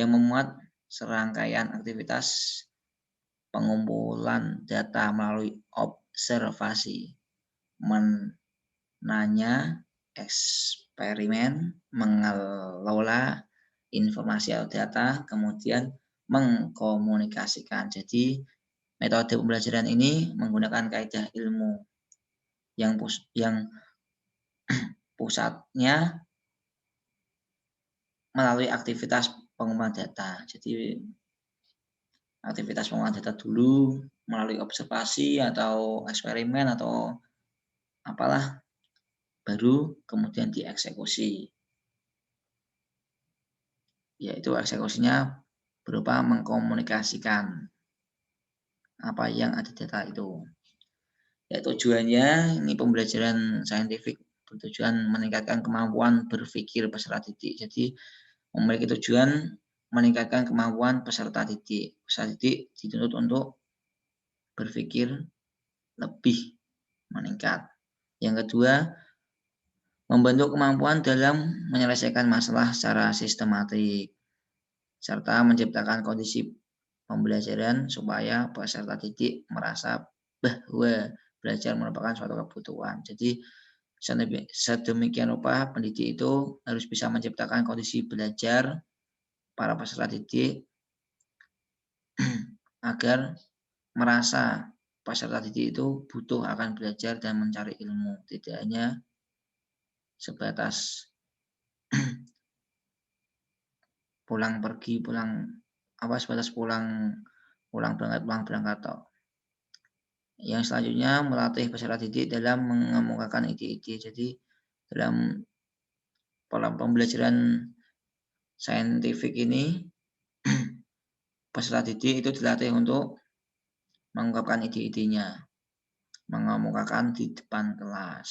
memuat serangkaian aktivitas pengumpulan data melalui observasi, menanya, eksperimen, mengelola informasi atau data, kemudian mengkomunikasikan. Jadi metode pembelajaran ini menggunakan kaidah ilmu yang pusatnya melalui aktivitas pengumpulan data. Jadi aktivitas pengumpulan data dulu melalui observasi atau eksperimen atau apalah, baru kemudian dieksekusi. Yaitu eksekusinya berupa mengkomunikasikan apa yang ada di data itu. Ya, tujuannya ini pembelajaran saintifik bertujuan meningkatkan kemampuan berpikir peserta didik. Jadi memiliki tujuan meningkatkan kemampuan peserta didik. Peserta didik dituntut untuk berpikir lebih meningkat. Yang kedua, membentuk kemampuan dalam menyelesaikan masalah secara sistematik, serta menciptakan kondisi pembelajaran supaya peserta didik merasa bahwa belajar merupakan suatu kebutuhan. Jadi sedemikian rupa pendidik itu harus bisa menciptakan kondisi belajar para peserta didik agar merasa peserta didik itu butuh akan belajar dan mencari ilmu, tidak hanya sebatas sebatas pulang berangkat toh. Yang selanjutnya melatih peserta didik dalam mengemukakan ide-ide. Jadi dalam pola pembelajaran saintifik ini peserta didik itu dilatih untuk mengungkapkan ide-idenya, mengemukakan di depan kelas.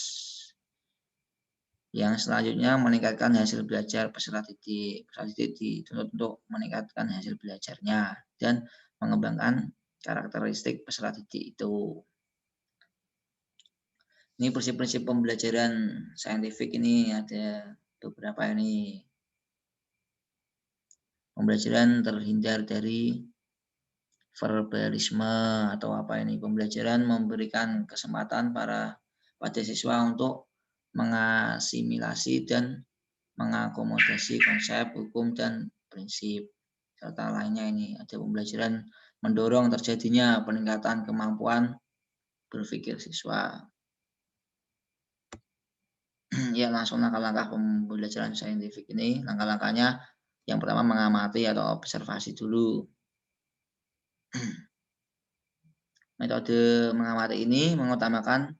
Yang selanjutnya meningkatkan hasil belajar peserta didik. Peserta didik dituntut untuk meningkatkan hasil belajarnya dan mengembangkan karakteristik peserta didik itu. Ini prinsip-prinsip pembelajaran saintifik ini ada beberapa ini. Pembelajaran terhindar dari verbalisme atau apa ini? Pembelajaran memberikan kesempatan pada siswa untuk mengasimilasi dan mengakomodasi konsep, hukum, dan prinsip. Serta lainnya ini ada pembelajaran mendorong terjadinya peningkatan kemampuan berpikir siswa. Ya, langsung langkah-langkah pembelajaran saintifik ini. Langkah-langkahnya yang pertama mengamati atau observasi dulu. Metode mengamati ini mengutamakan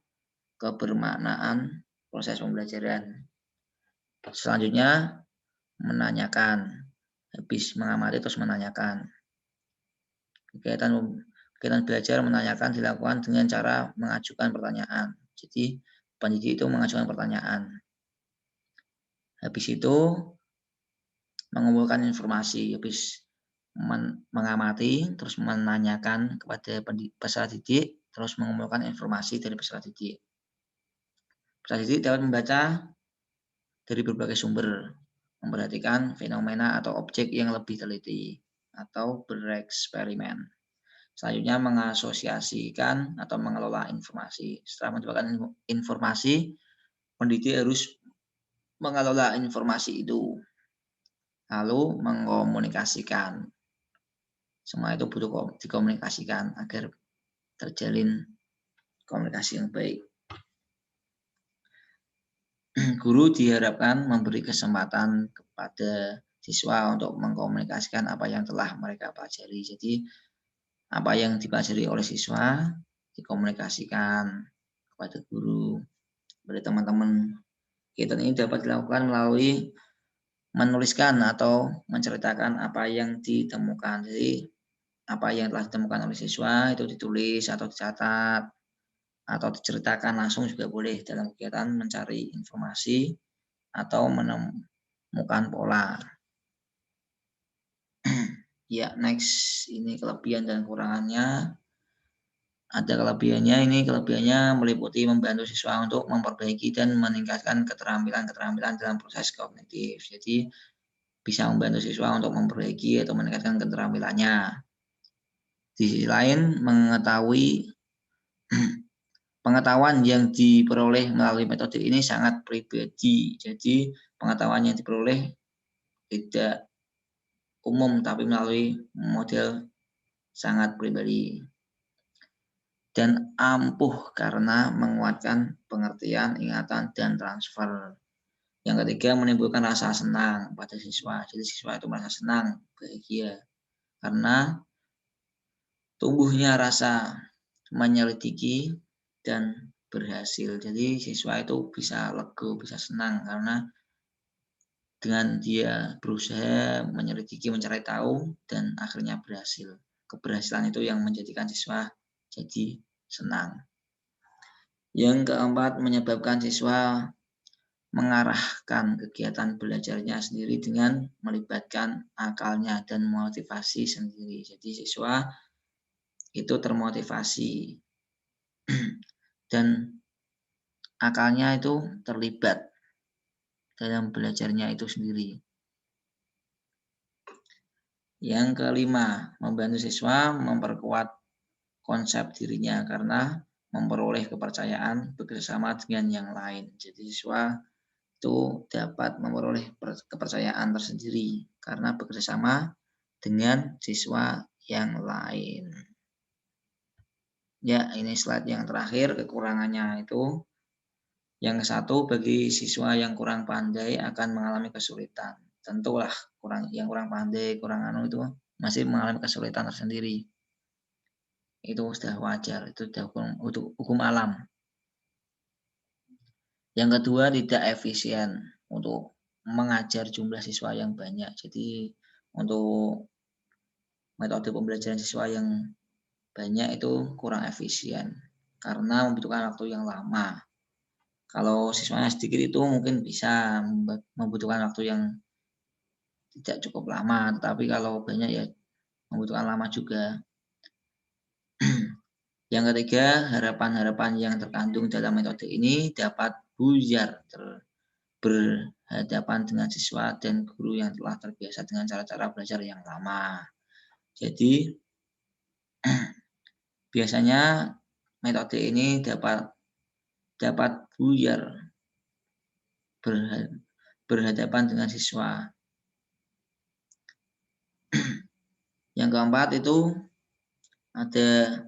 kebermaknaan proses pembelajaran. Selanjutnya menanyakan. Habis mengamati terus menanyakan. Kegiatan belajar menanyakan dilakukan dengan cara mengajukan pertanyaan. Jadi pendidik itu mengajukan pertanyaan. Habis itu mengumpulkan informasi. Habis mengamati, terus menanyakan kepada peserta didik, terus mengumpulkan informasi dari peserta didik. Peserta didik dapat membaca dari berbagai sumber, memperhatikan fenomena atau objek yang lebih teliti, atau bereksperimen. Selanjutnya mengasosiasikan atau mengelola informasi. Setelah mendapatkan informasi, pendidik harus mengelola informasi itu, lalu mengkomunikasikan. Semua itu butuh dikomunikasikan agar terjalin komunikasi yang baik. Guru diharapkan memberi kesempatan kepada siswa untuk mengkomunikasikan apa yang telah mereka pelajari. Jadi apa yang dipelajari oleh siswa dikomunikasikan kepada guru, kepada teman-teman. Kegiatan ini dapat dilakukan melalui menuliskan atau menceritakan apa yang ditemukan. Jadi apa yang telah ditemukan oleh siswa itu ditulis atau dicatat atau diceritakan langsung juga boleh dalam kegiatan mencari informasi atau menemukan pola. Ya, next, ini kelebihan dan kekurangannya. Ada kelebihannya, ini kelebihannya meliputi membantu siswa untuk memperbaiki dan meningkatkan keterampilan-keterampilan dalam proses kognitif. Jadi bisa membantu siswa untuk memperbaiki atau meningkatkan keterampilannya. Di sisi lain, mengetahui pengetahuan yang diperoleh melalui metode ini sangat pribadi. Jadi pengetahuan yang diperoleh tidak umum tapi melalui model sangat pribadi. Dan ampuh karena menguatkan pengertian, ingatan, dan transfer. Yang ketiga, menimbulkan rasa senang pada siswa. Jadi siswa itu merasa senang, bahagia. Karena tumbuhnya rasa menyelidiki dan berhasil. Jadi siswa itu bisa lego, bisa senang karena dengan dia berusaha menyelidiki, mencari tahu dan akhirnya berhasil. Keberhasilan itu yang menjadikan siswa jadi senang. Yang keempat, menyebabkan siswa mengarahkan kegiatan belajarnya sendiri dengan melibatkan akalnya dan motivasi sendiri. Jadi siswa itu termotivasi dan akalnya itu terlibat dalam belajarnya itu sendiri. Yang kelima, membantu siswa memperkuat konsep dirinya karena memperoleh kepercayaan bekerjasama dengan yang lain. Jadi siswa itu dapat memperoleh kepercayaan tersendiri karena bekerjasama dengan siswa yang lain. Ya, ini slide yang terakhir, kekurangannya itu. Yang satu, bagi siswa yang kurang pandai akan mengalami kesulitan. Tentulah yang kurang pandai, kurang itu masih mengalami kesulitan tersendiri. Itu sudah wajar, itu sudah hukum alam. Yang kedua, tidak efisien untuk mengajar jumlah siswa yang banyak. Jadi untuk metode pembelajaran siswa yang banyak itu kurang efisien karena membutuhkan waktu yang lama. Kalau siswanya sedikit itu mungkin bisa membutuhkan waktu yang tidak cukup lama, tetapi kalau banyak ya membutuhkan lama juga. Yang ketiga, harapan-harapan yang terkandung dalam metode ini dapat buyar berhadapan dengan siswa dan guru yang telah terbiasa dengan cara-cara belajar yang lama. Jadi biasanya metode ini dapat buyar berhadapan dengan siswa. Yang keempat itu ada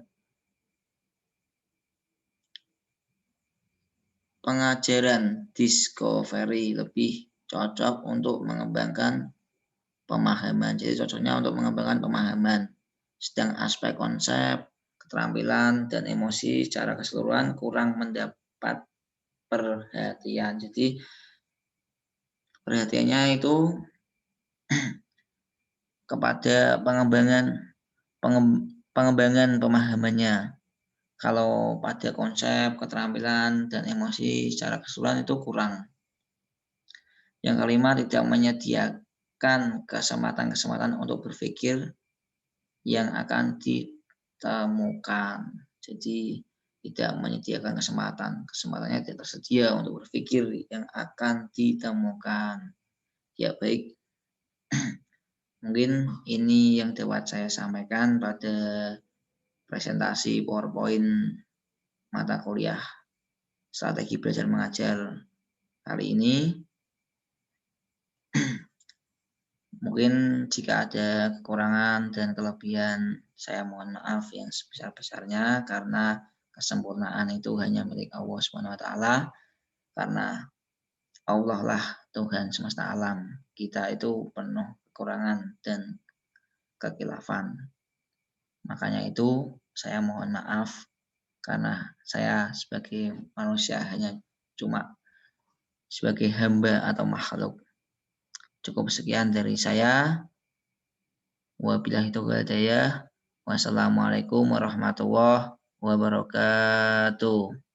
pengajaran discovery, lebih cocok untuk mengembangkan pemahaman. Jadi cocoknya untuk mengembangkan pemahaman. Sedang aspek konsep, keterampilan, dan emosi secara keseluruhan kurang mendapat perhatian. Jadi perhatiannya itu kepada pengembangan pemahamannya. Kalau pada konsep, keterampilan, dan emosi secara keseluruhan itu kurang. Yang kelima, tidak menyediakan kesempatan-kesempatan untuk berpikir yang akan ditemukan. Jadi tidak menyediakan kesempatannya tidak tersedia untuk berpikir yang akan ditemukan. Ya baik, mungkin ini yang dapat saya sampaikan pada presentasi PowerPoint mata kuliah strategi belajar mengajar kali ini. Mungkin jika ada kekurangan dan kelebihan, saya mohon maaf yang sebesar-besarnya karena kesempurnaan itu hanya milik Allah Subhanahu wa taala, karena Allah lah Tuhan semesta alam. Kita itu penuh kekurangan dan kekhilafan. Makanya itu saya mohon maaf karena saya sebagai manusia hanya cuma sebagai hamba atau makhluk. Cukup sekian dari saya. Wabillahi taufiq wal hidayah. Wassalamualaikum warahmatullahi wabarakatuh.